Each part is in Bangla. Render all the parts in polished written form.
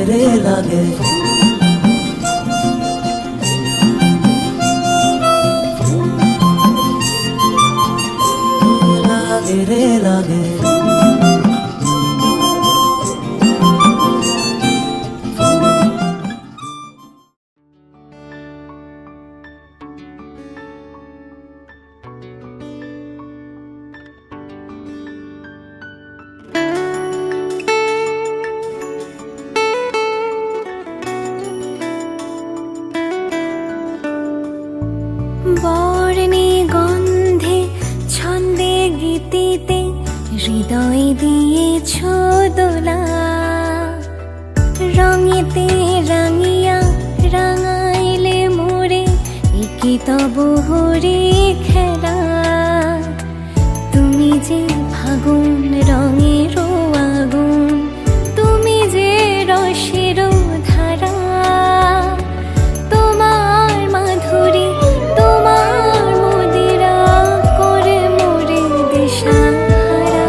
রে লাগে রে লাগে বর্ণে গন্ধে ছন্দে গীতিতে হৃদয় দিয়েছ দোলা, রঙেতে রাঙিয়া রাঙাইলে মোরে একি তব হরে খেলা। তুমি যে ফাগুন রঙের আগুন, তুমি যে রসের ধারা, তোমার মাধুরী তোমার মদিরা করে মোরে দিশাহারা।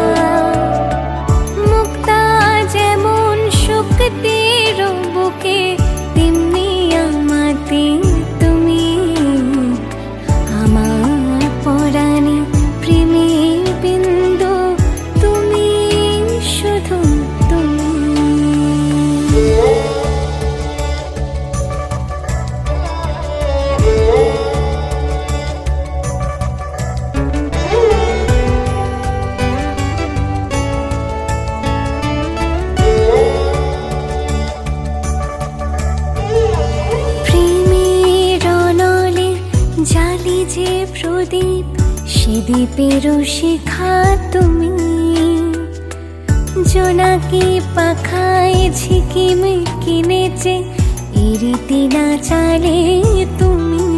মুক্তা যেমন শক্তির বুকে, তেমনি আমাতে তুমি, আমার পরাণে প্রেমের বিন্দু, তুমি শুধু তুমি। প্রেমের অনলে জালি যে প্রদীপ, সে দ্বীপের শিখা তুমি। জোনাকি পাখায় ঝিকিমি কিনেছে ইরিতি না চালে তুমি।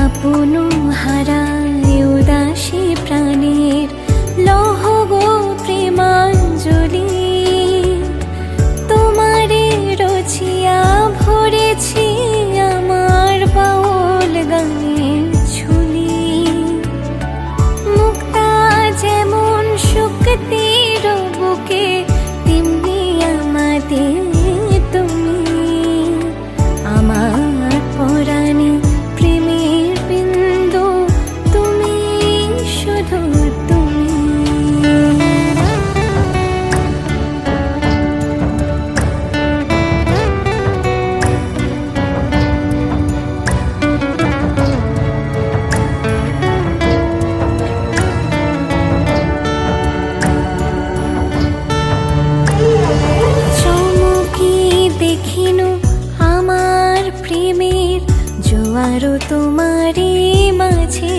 আপন হারায় উদাসী প্রাণের লহ গো প্রেমাঞ্জলি। তোমারে রচিয়া ভরেছি আমার বাউল গানের ঝুলি। মুক্তা যেমন শক্তির বুকে, তেমনি আমাদের তুমি, আমার পরাণে প্রেমের বিন্দু, তুমি শুধু তুমি। চমকি দেখিনু আমার প্রেমের জোয়ারও তোমারই মাঝে।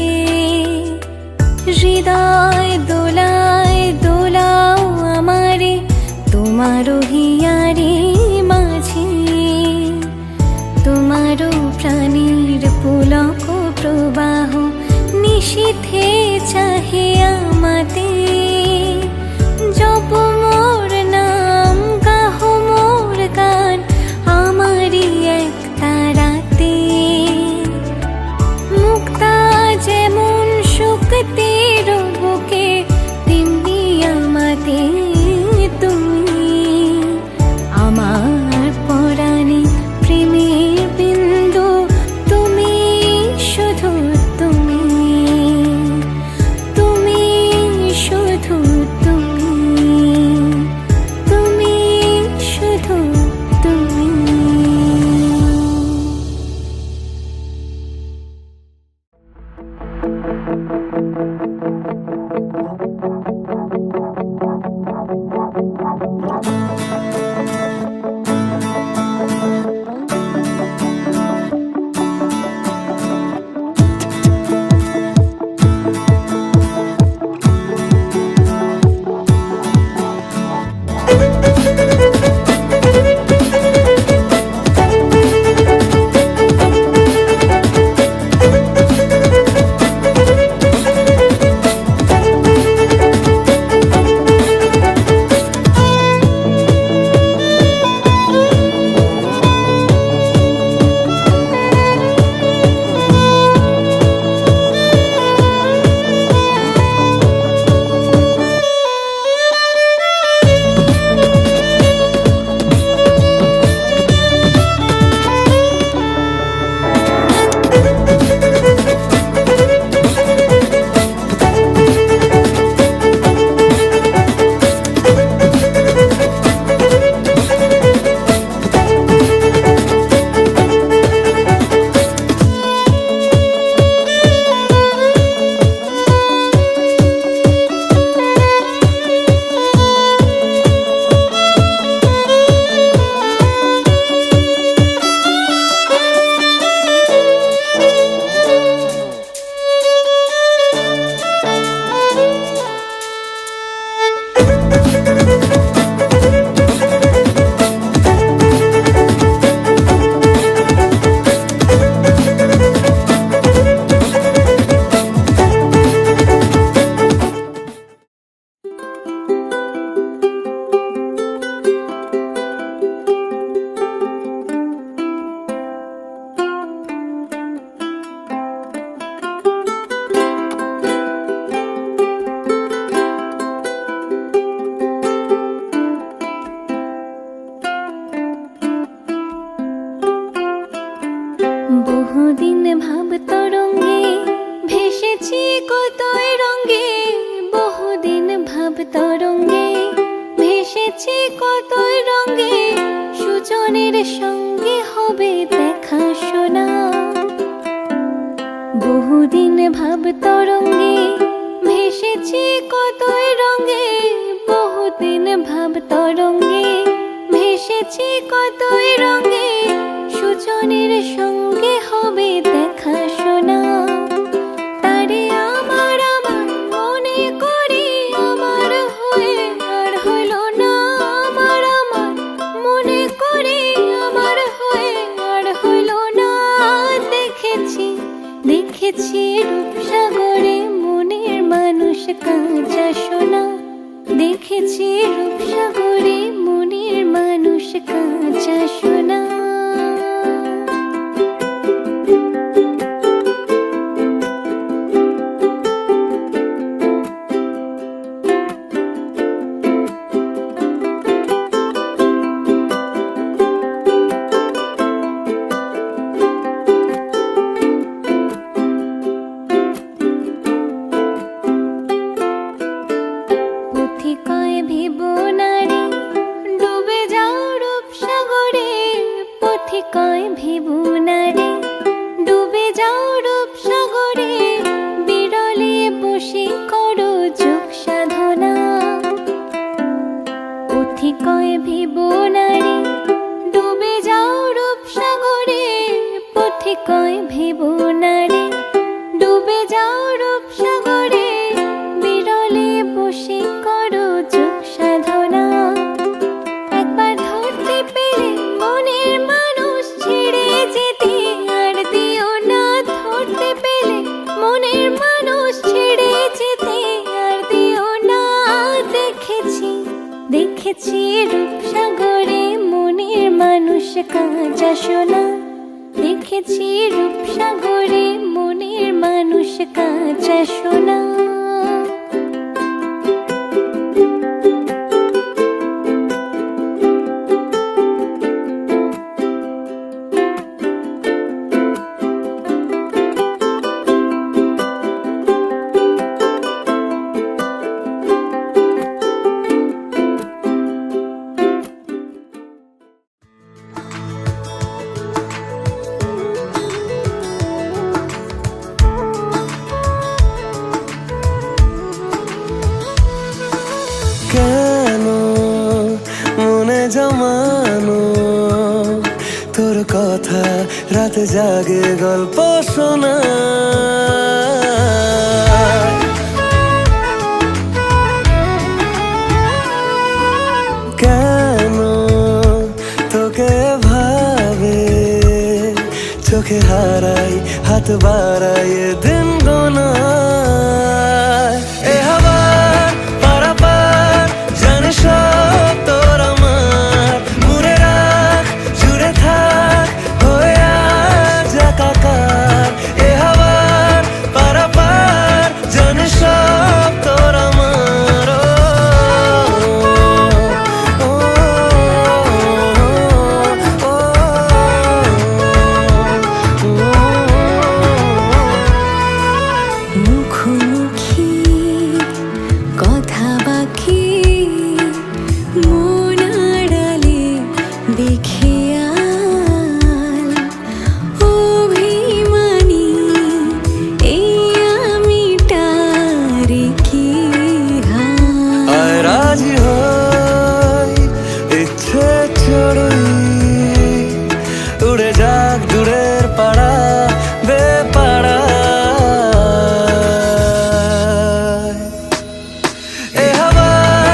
হৃদয় দোলায় দোলাও আমারে তোমারও হিয়ারে মাঝে। তোমারও প্রাণীর পুলক প্রবাহ নিশীথে চাহে আমাতে। জপ মোর নাম গাহ মোর গান আমারই এক তারাতে। তরঙ্গে ভেসেছি কতই রঙে, সুজনের সঙ্গে হবে দেখা শোনা। বহুদিন ভাব তরঙ্গে ভেসেছি কতই রঙে, বহুদিন ভাব তরঙ্গে ভেসেছি কতই রঙে, সুজনের সঙ্গে হবে দেখা শোনা। তারে আমার আমার মনে করি আমার হয়ে আর হইল না, আমার আমার মনে করি আমার হয়ে আর হইল না। দেখেছি দেখেছি রূপসাগরে মনের মানুষ কাঁচা সোনা, দেখেছি রূপসাগরে মনের মানুষ কাঁচা সোনা। পথিকয় ভিবো নারী ডুবে যাও রূপসাগরে, পথিকয় ভিবো নারী ডুবে যাও রূপসাগরে, বিরলে বসে করো যোগ সাধনা। পথিকয় ভিবো নারী ডুবে যাও রূপসাগরে, পথিকয় ভিবো নারী ডুবে যাও রূপসাগরে, বিরলে বসে করো যোগ সাধনা। একবার ধরতে পেলে মনের মানুষ ছেড়ে যেতে আর দিও না, ধরতে পেলে মনের মানুষ ছেড়ে যেতে আর দিও না। দেখেছি দেখেছি রূপসাগরে মনের মানুষ কাঁচা সোনা, দেখেছি রূপসাগরে মনের মানুষ কাঁচা সোনা। কেন মনে জমানো তোর কথা, রাতে জাগে গল্প শোনা। কেন তোকে ভাবে চোখে হারাই হাত বাড়াই দিন গোনা। এ হাওয়ার পারাপার জানে সব তোর আমার, মুড়ে রাখ জুড়ে থাক হয়ে আজ একাকার। এ হাওয়ার পারাপার জানে সব তোর আমার। ও, ও, ও, ও, মুখোমুখি কথা বাকি মন আড়ালে বেখেয়াল, অভিমানী এই আমিটারে কি হাল। আয় রাজি হই ইচ্ছে চড়ুই, উড়ে যাক দূরের পাড়া বেপাড়া। এ হাওয়ার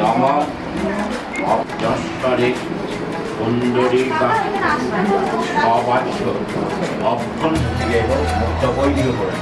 নম অপ্যস্তরে কুণ্ডলিকা অবাচ্য অভ্যন্তরে মুক্ত বৈদিক করে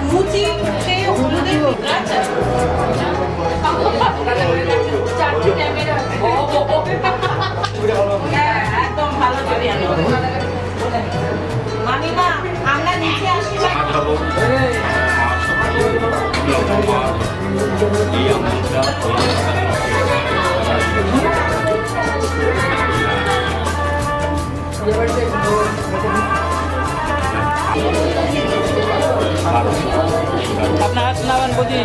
মুচি সেই হলুদের আচ্ছা চারটি ক্যামেরা হ্যাঁ একদম ভালো ছবি আমি মামিমা আমরা নিচে আসি আপনার হাত নামান বুঝি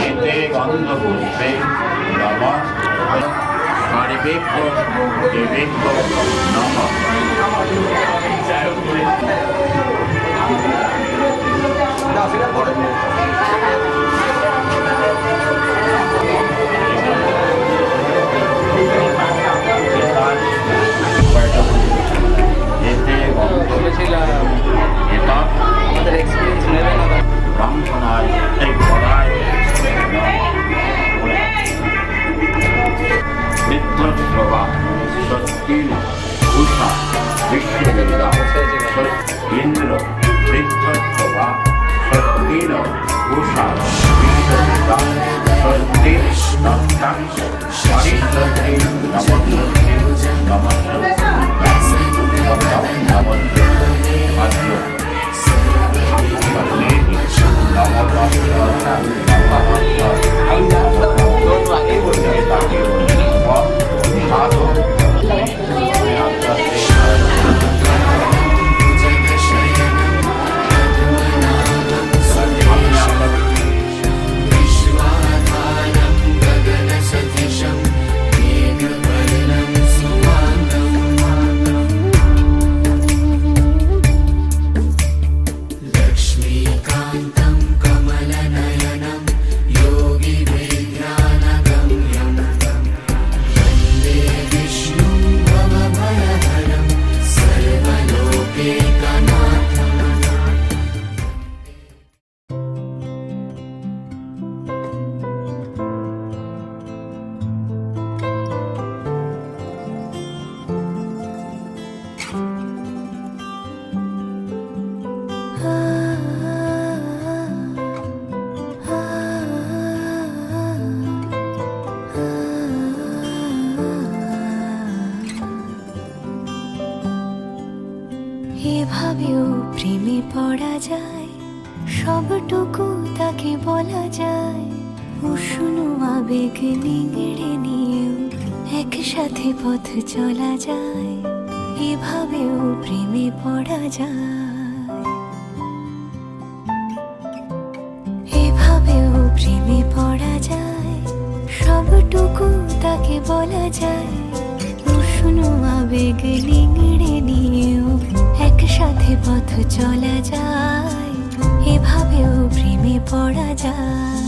এতে গন্ধপুষ্পে নম হরিবেক্ষ দেবেক্ষ নম এতে বলেছিলাম এটা আমাদের এক্সপিরিয়েন্স নেবে না ব্রাহ্মণায় এই পড়ায় বিদ্যুৎপ্রভা সত্যিন উষা বিশ্ববেদা ইন্দ্র বিদ্যুৎপ্রভা সত্যিন উষা বিশ্ববেদা সত্যি নষ্টাং হরিদ্রী নমস্তে নমস্তে নমস্তে আদ্য সবটুকু তাকে বলা যায়। উষ্ণ আবেগ নিংড়ে নিয়েও একসাথে পথ চলা যায়, এভাবেও প্রেমে পড়া যায়, এভাবেও প্রেমে পড়া যায়। সবটুকু তাকে বলা যায়। উষ্ণ আবেগ নিংড়ে নিয়েও একসাথে পথ চলা যায়, এভাবেও প্রেমে পড়া যায়।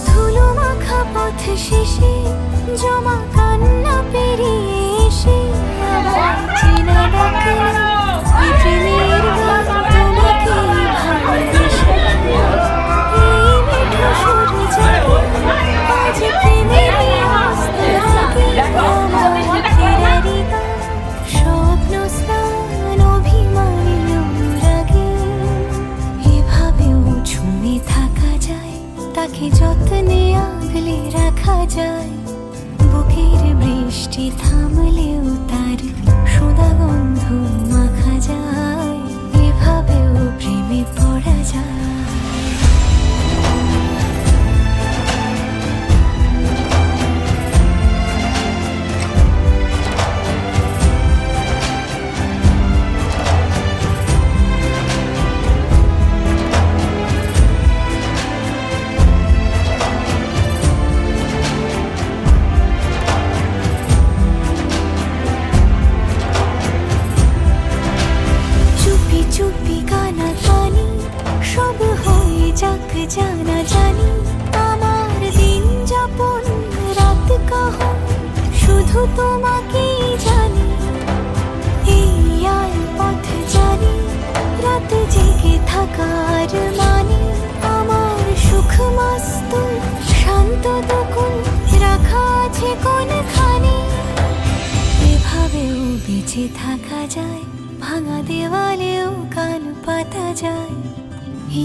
ধুলো মাখা পথ শেষে জমা কান্না পেরিয়ে এসে আবার চেনা ডাকনা এই প্রেমের গান তোমাকে ভালোবেসে। এই মিঠো সুর জাগে আজ প্রেমের অস্ত্র জাগে আমার ফেরারি গান, স্বপ্ন স্নান অভিমানী অনুরাগে। এভাবেও ঝুমে থাকা যায়, তাকে যত্নে আগলে রাখা যায়। বুকের বৃষ্টি থামলেও তার সোদা গন্ধ মাখা যায়, এভাবেও প্রেমে পড়া যায়। চুপি চুপি গানা গানি সব হয়ে যাক জানা জানি। আমার দিন যাপন রাত কাহন শুধু তোমাকেই জানি। এই আর পথ জানি রাত জেগে থাকার মানে। আমার সুখ মাস্তুল শান্ত দকুল রাখা আছে কোনখানে। এভাবেও বেঁচে থাকা যায়, ভাঙা দেওয়ালেও কান পাতা যায়।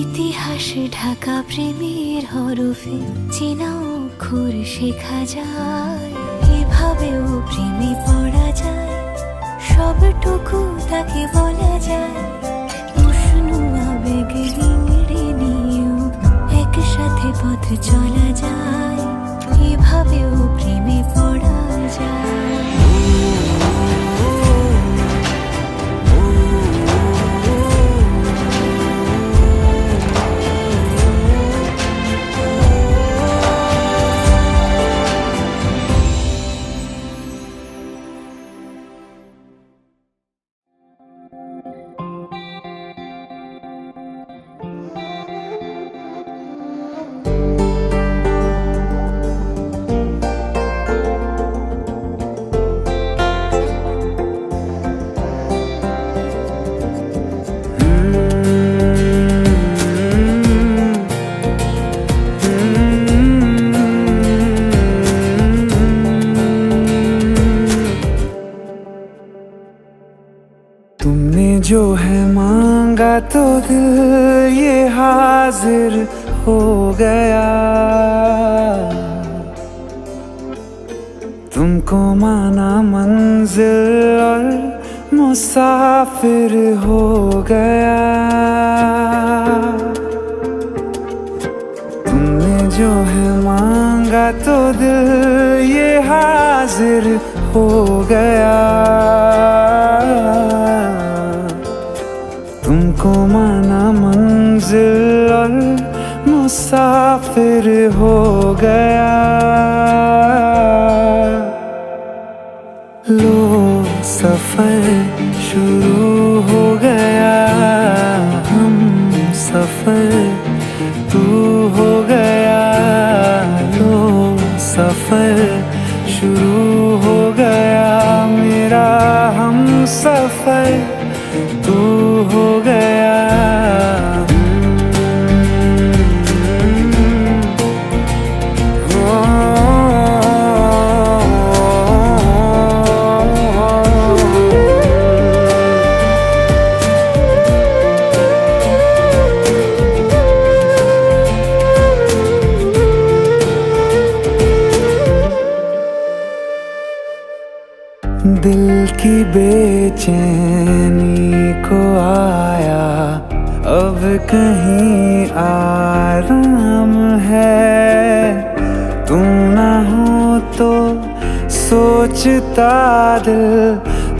ইতিহাস ঢাকা প্রেমের হরফে চেনা অক্ষর শেখা যায়, এভাবেও প্রেমে পড়া যায়। সবটুকু তাকে বলা যায়। উষ্ণ আবেগ নিংড়ে নিয়েও একসাথে পথ চলা যায়, এভাবেও প্রেমে পড়া যায়। तुमने जो है मांगा तो दिल ये हाजिर हो गया। तुमको माना मंजिल और मुसाफिर हो गया। तुमने जो है मांगा तो दिल ये हाजिर हो गया। तुमको माना मंजिल और मुसाफिर हो गया। लो सफर शुरू हो गया, हम सफर तू हो गया। लो सफर शुरू हो गया, मेरा हम सफर तू हो गया। की बेचैनी को आया अब कहीं आराम है। तू ना हो तो सोचता दिल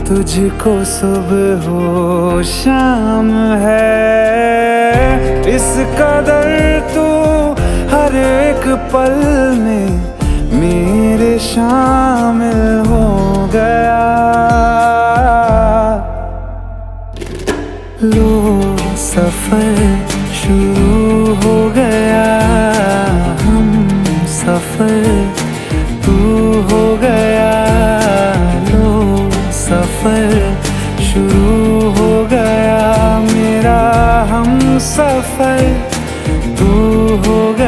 तुझको सुबह हो शाम है। इस कदर तू हर एक पल में मेरे शामिल हो गया। लो सफर शुरू हो गया, हम सफर तू हो गया। लो सफर शुरू हो गया मेरा, हम सफर तू हो गया।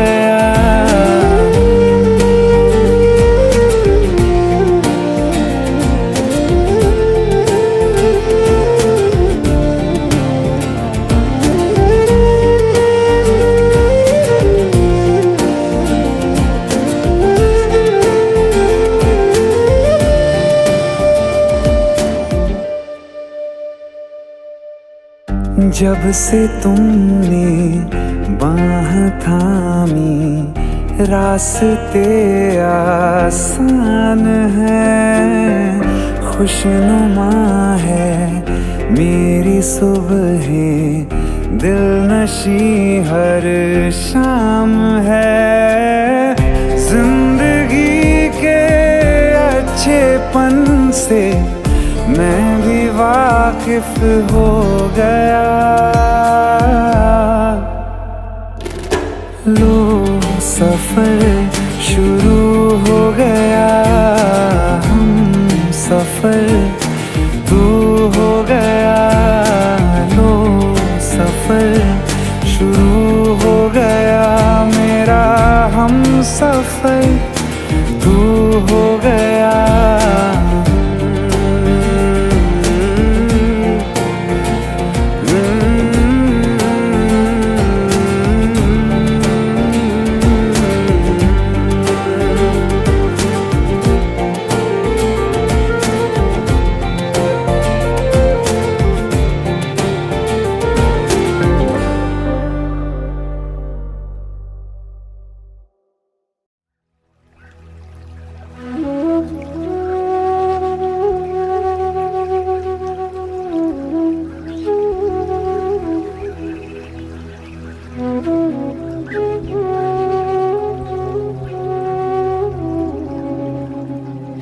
जब से तुमने बाह थामी रास्ते आसान हैं। खुशनुमा है मेरी सुबहें, दिलनशी हर शाम है। जिंदगी के अच्छेपन से मैं भी वाकिफ हो गया। लो सफर शुरू हो गया, हम सफर तू हो गया। लो सफर शुरू हो गया मेरा, हम सफर तू हो गया।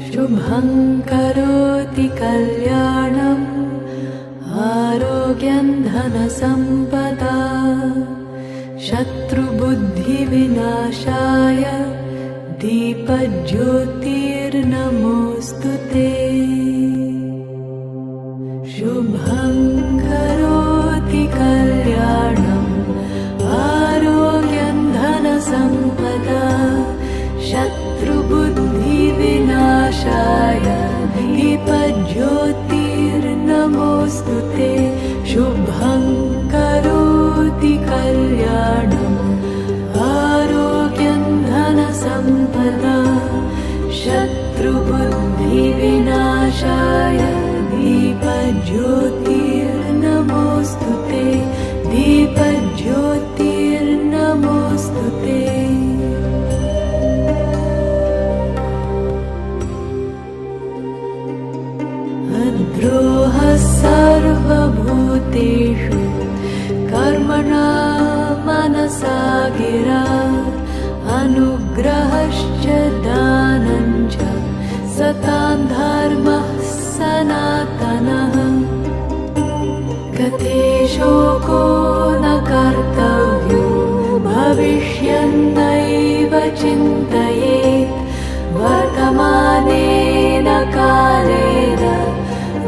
शुभं करोति कल्याणं आरोग्यं धनसम्पदा शत्रुबुद्धिविनाशाय दीपज्योतिर्नमोऽस्तु ते। शुभं करोति कल्याणं आरोग्यं धनसम्पदा शत्रुबुद्धिविनाशाय दीपज्योतिर्नमोऽस्तु ते। शुभं करोति कल्याणं आरोग्यं धनसम्पदा शत्रुबुद्धिविनाशाय दीपज्योतिर्नमोऽस्तु ते। दीपज्योतिर्नमोऽस्तु ते। द्रोहः सर्वभूतेषु कर्मणा मनसा गिरा अनुग्रहश्च दानं च सतां धर्मः सनातनः। गते शोको न कर्तव्यो भविष्यन्नैव चिन्तयेत् वर्तमानेन कालेन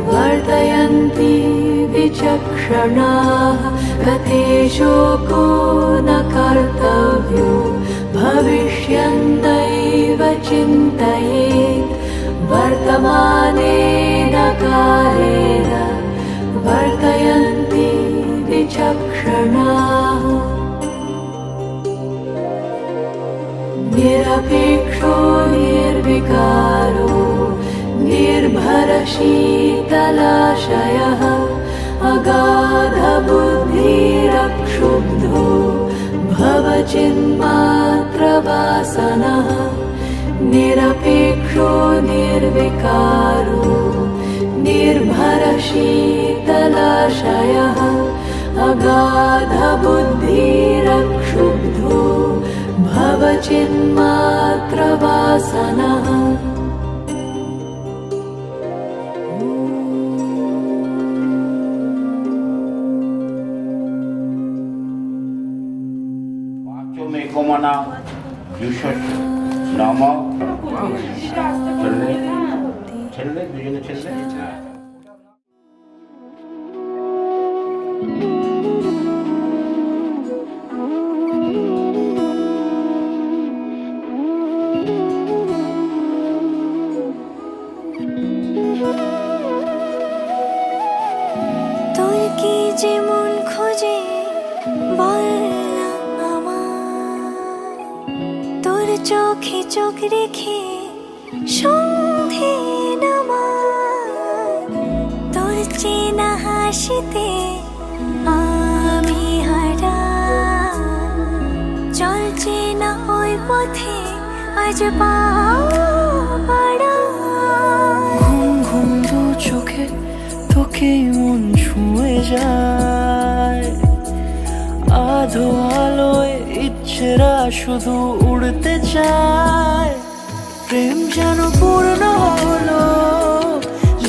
वर्तयन्ति विचक्षणाः। गते शोको न कर्तव्यो भविष्यन्नैव चिन्तयेत् वर्तमानेन कालेन वर्तयन्ति विचक्षणाः। निरपेक्षो निर्विकारो निर्भरशीतलाशयः अगाधबुद्धिरक्षुब्धो भवचिन्मात्रवासनः निरपेक्षो निर्विकारो निर्भरशीतलाशयः अगाधबुद्धिरक्षुब्धो भवचिन्मात्रवासनः मेघमना युषस नम चलने चलने दुजने चलने তোর কি যে মন খোঁজে বল না আমায়, তোর চোখে চোখ রেখে সন্ধে নামায়, তোর চেনা হাসিতে আমি হারাই, চল চেনা ওই পথে আজ পা বাড়াই। ঘুম ঘুম দু চোখে তোকে মন ছুঁয়ে যায়, আধো আলোয় ইচ্ছেরা শুধু উড়তে চায়। প্রেম যেন পূর্ণ হলো,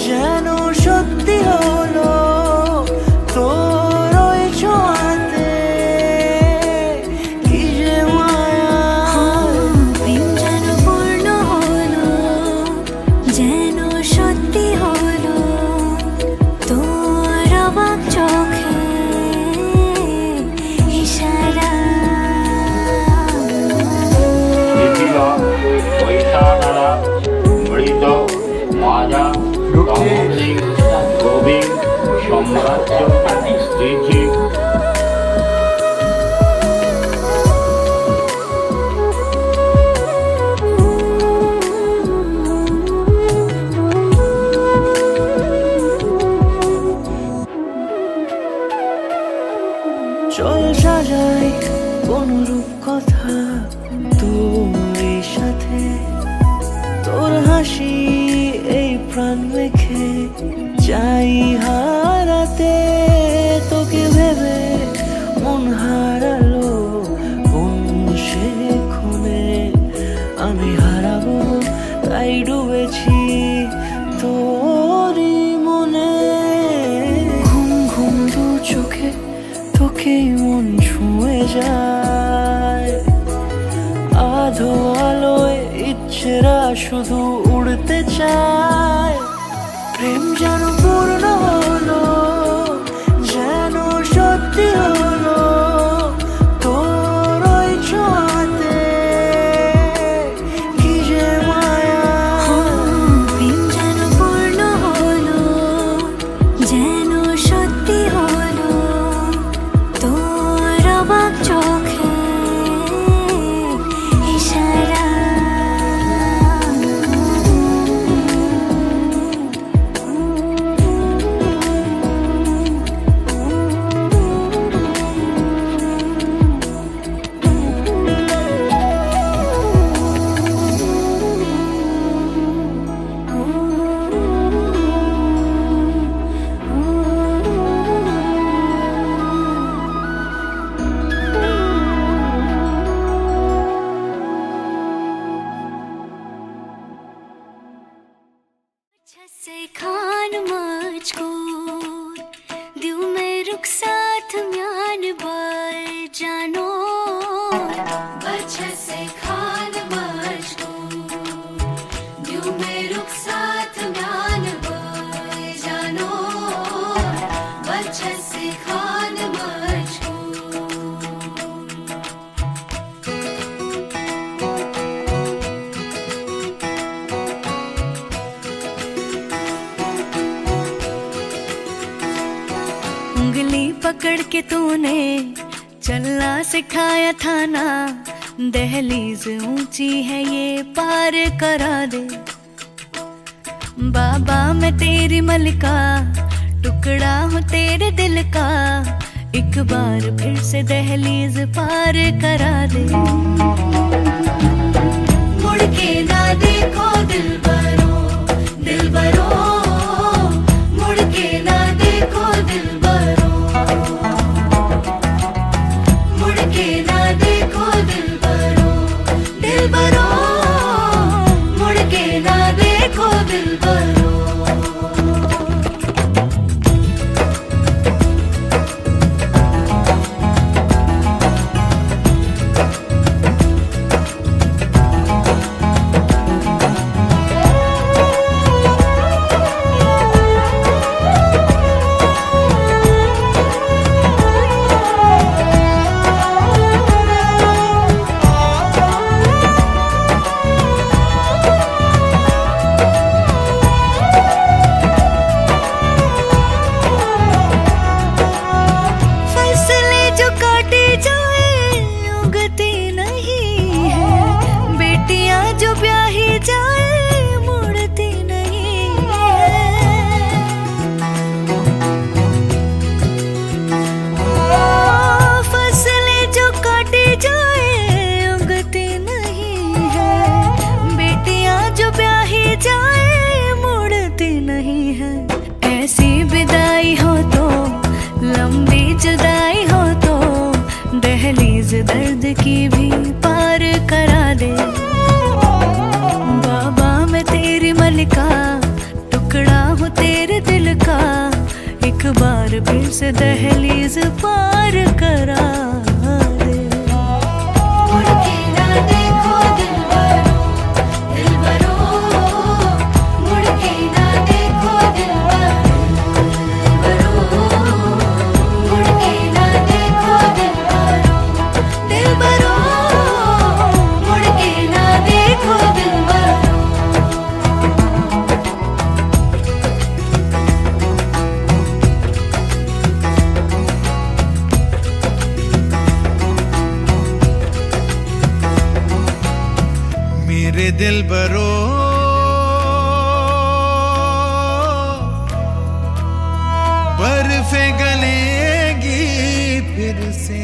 যেন সত্যি হলো, তোর ওই ছোঁয়াতে কি যে মায়া। প্রেম যেন পূর্ণ হলো, যেন সত্যি হলো, তোর অবাক চোখে ইশারা। নিখিল পৈশা দ্বারা মৃত মাজা তমসি গোবিন্দ সম্রাজ্য তিথি চল সাজাই অনুরূপ কথা তোর সাথে, তোর হাসি এই প্রাণ রেখে চাই হারাতে। তোকে ভেবে মন হারালো কোন সে ক্ষণে, আমি হারাবো তাই ডুবেছি তোরই মনে। ঘুম ঘুম দু চোখে তোকে মন ছুঁয়ে যায়, আধো আলোয় ইচ্ছেরা শুধু উড়তে চায়। প্রেম যেন পূর্ণ হলো, যেন সত্যি হলো, তোর ওই ছোঁয়াতে কি যে মায়া। প্রেম যেন পূর্ণ হলো, যেন সত্যি হলো, তোর অবাক চোখে ইশারা। से खान मुझको दिल में रुख साथ म्यान बार जानो, बच्चे से खान मुझको दिल में रुख साथ म्यान बार जानो, बच्चे से खान मुझको। उंगली पकड़ के तूने चलना सिखाया था ना, दहलीज ऊंची है ये पार करा दे, बाबा मैं तेरी मलिका, टुकड़ा हूँ तेरे दिल का, एक बार फिर से दहलीज पार करा दे। मुड़ के ना देखो दिलबरो, दिलबरो, मुड़ के ना देखो दिलबरो, मुड़ के ना देखो दिलबरो, दिलबरो, मुड़ के ना देखो दिलबरो। ऐसी विदाई हो तो, लंबी जुदाई हो तो, दहलीज दर्द की भी पार करा दे। बाबा मैं तेरी मलिका, टुकड़ा हूँ तेरे दिल का, एक बार फिर से दहलीज पार करा दे। मुड़ के ना देखो दिलबरो, दिलबरो, मुड़ के ना देखो दिलबरो, मुड़ के ना देखो दिलबरो, दिलबरो, मुड़ के ना देखो दिलबरो। मेरे दिलबरो, बर्फें गलेंगी फिर से,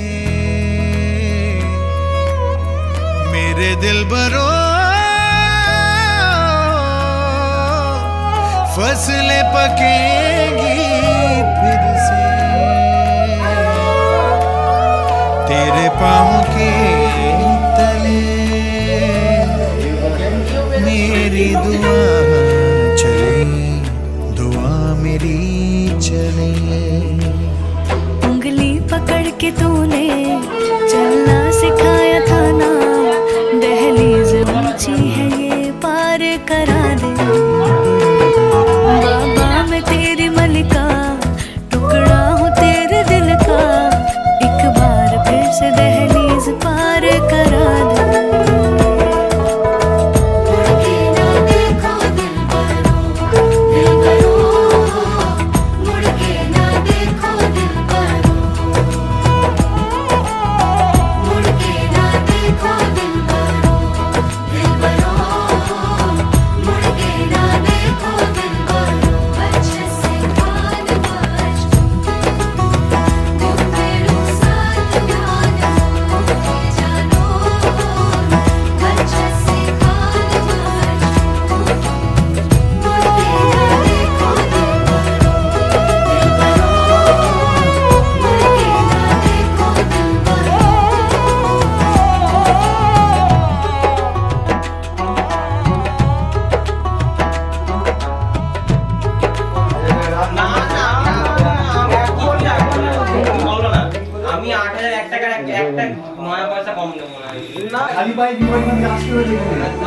मेरे दिलबरो, फसलें पकेंगी फिर से, तेरे पाँव के तले मेरी दुआ चले, दुआ मेरी चले। उंगली पकड़ के तूने चलना सिखाया था ना, दहलीज ऊंची है ये पार करा दे। बाबा मैं तेरी मलिका, टुकड़ा हूँ तेरे दिल का, एक बार फिर से दहलीज पार करा दे। খালি পায়ে বিমানে আসতে হবে,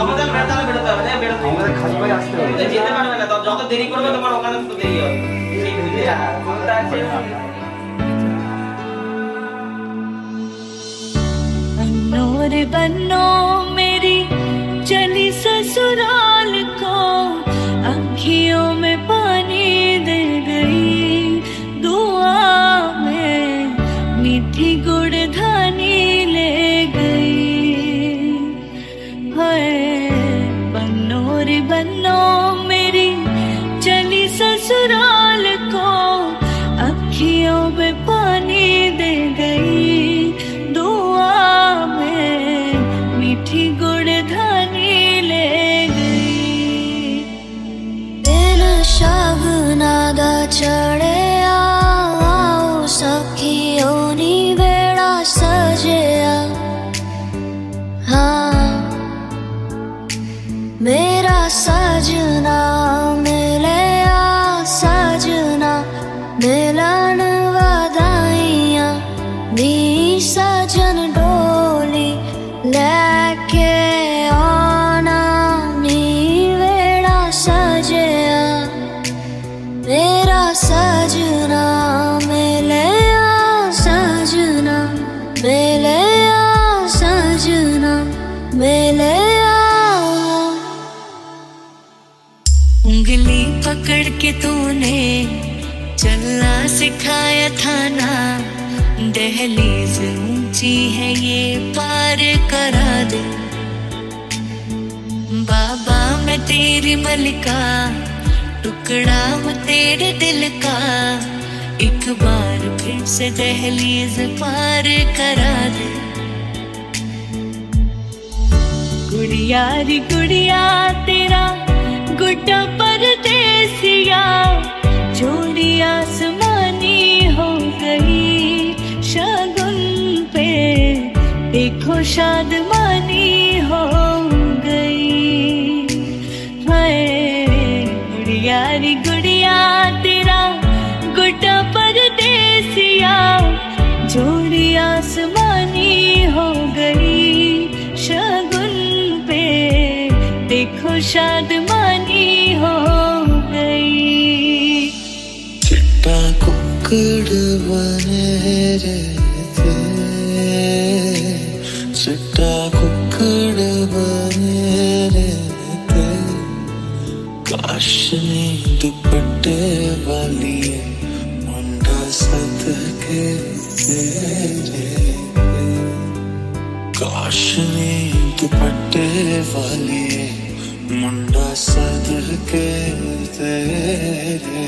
আমাদের মেটালে বেরোতে হবে, বেরোতে হবে, আমাদের খালি পায়ে আসতে হবে, যেতে পারবে না, যত দেরি করবে তোমার ওখানে তো দেরি হবে, সেই বুঝে কোনটা আছে। नूर बनो मेरी चली ससुराल को, अखियों में पानी दे गई, दुआ में मीठी गुड़ धानी ले गई। हाय बनो रे बनो मेरी ससुराल को अखियों में पानी दे गई, दुआ में मीठी गुड़धानी ले गई। दिन शबनादा चढ़े आओ सखियों नी बेड़ा सजया, हाँ मेरा सजना मिले आ सजना, मिलन वदाइयां नी सजन डोली लेके आना नी वेड़ा सजया। मेरा सजना मिले आ सजना, मिले आ सजना, मिले आ। उंगली पकड़ के तूने चलना सिखाया था ना, दहलीज ऊंची है ये पार करा दे। बाबा मैं तेरी मलिका, टुकड़ा हूँ तेरे दिल का, एक बार फिर से दहलीज पार करा दे। गुड़िया री गुड़िया तेरा गुड्डा परदेसिया, जोड़ी आसमानी हो गई, शगुन पे देखो शादमानी हो गई। हाय गुड़िया री गुड़िया तेरा गुड्डा परदेसिया, जोड़ी आसमानी हो गई, शगुन पे देखो शादमानी हो गई। चिट्टा कुक्कड़ बने रहते, चिट्टा कुक्कड़ बने रहते, काश नी दुपट्टे वाली मुंडा सदके तेरे, काश नी दुपट्टे वाली मुंडा सदके तेरे।